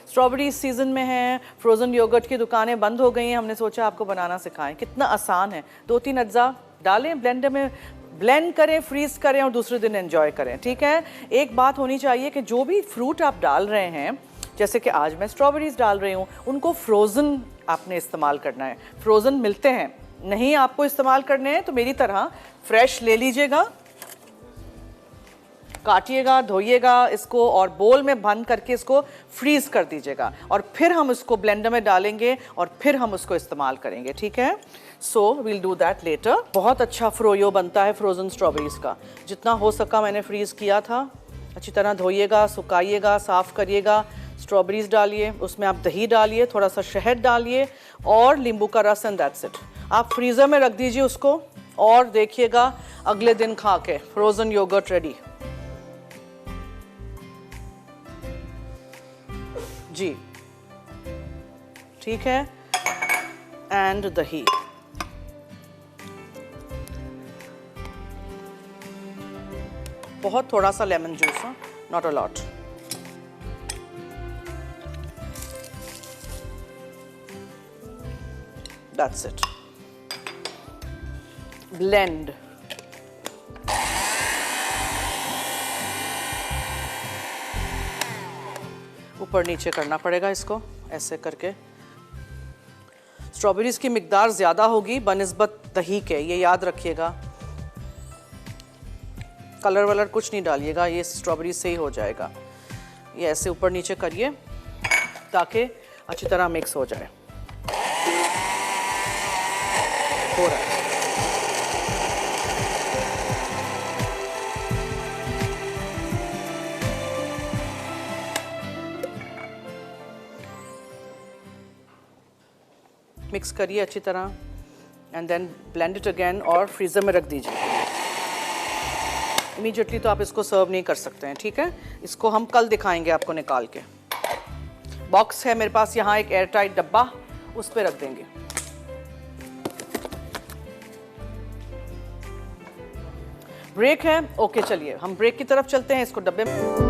Strawberry season में है, frozen yogurt की दुकानें बंद हो गई हैं, हमने सोचा आपको बनाना सिखाएं। कितना आसान है, 2-3 अज्जा डालें ब्लेंडर में, ब्लेंड करें, फ्रीज करें और दूसरे दिन एंजॉय करें। ठीक है, एक बात होनी चाहिए कि जो भी फ्रूट आप डाल रहे हैं, जैसे कि आज मैं स्ट्रॉबेरीज डाल रही हूँ, उनको फ्रोज़न आपने इस्तेमाल करना है। फ्रोज़न मिलते हैं, नहीं आपको इस्तेमाल करने हैं तो मेरी तरह फ्रेश ले लीजिएगा, काटिएगा, धोइएगा इसको और बोल में बंद करके इसको फ्रीज कर दीजिएगा और फिर हम इसको ब्लेंडर में डालेंगे और फिर हम उसको इस्तेमाल करेंगे। ठीक है, so we'll do that later. बहुत अच्छा फ्रोयो बनता है फ्रोज़न स्ट्रॉबेरीज का, जितना हो सका मैंने फ्रीज किया था। अच्छी तरह धोइएगा, सुखाइएगा, साफ़ करिएगा, स्ट्रॉबेरीज डालिए, उसमें आप दही डालिए, थोड़ा सा शहद डालिए और नींबू का रस, एंड दैट्स इट। आप फ्रीज़र में रख दीजिए उसको और देखिएगा अगले दिन खा के फ्रोज़न योगर्ट रेडी। जी ठीक है, एंड दही, बहुत थोड़ा सा lemon juice, not a lot. That's it, blend. ऊपर नीचे करना पड़ेगा इसको ऐसे करके। स्ट्रॉबेरीज की मिकदार ज़्यादा होगी बनिस्बत दही के, ये याद रखिएगा। कलर वलर कुछ नहीं डालिएगा, ये स्ट्रॉबेरी से ही हो जाएगा। ये ऐसे ऊपर नीचे करिए ताकि अच्छी तरह मिक्स हो जाए। हो रहा है। मिक्स करिए अच्छी तरह and then blend it again और फ्रीज़र में रख दीजिए। इमीडिएटली तो आप इसको सर्व नहीं कर सकते हैं। ठीक है, इसको हम कल दिखाएंगे आपको निकाल के। बॉक्स है मेरे पास यहाँ, एक एयर टाइट डब्बा, उस पर रख देंगे। ब्रेक है, ओके चलिए हम ब्रेक की तरफ चलते हैं। इसको डब्बे में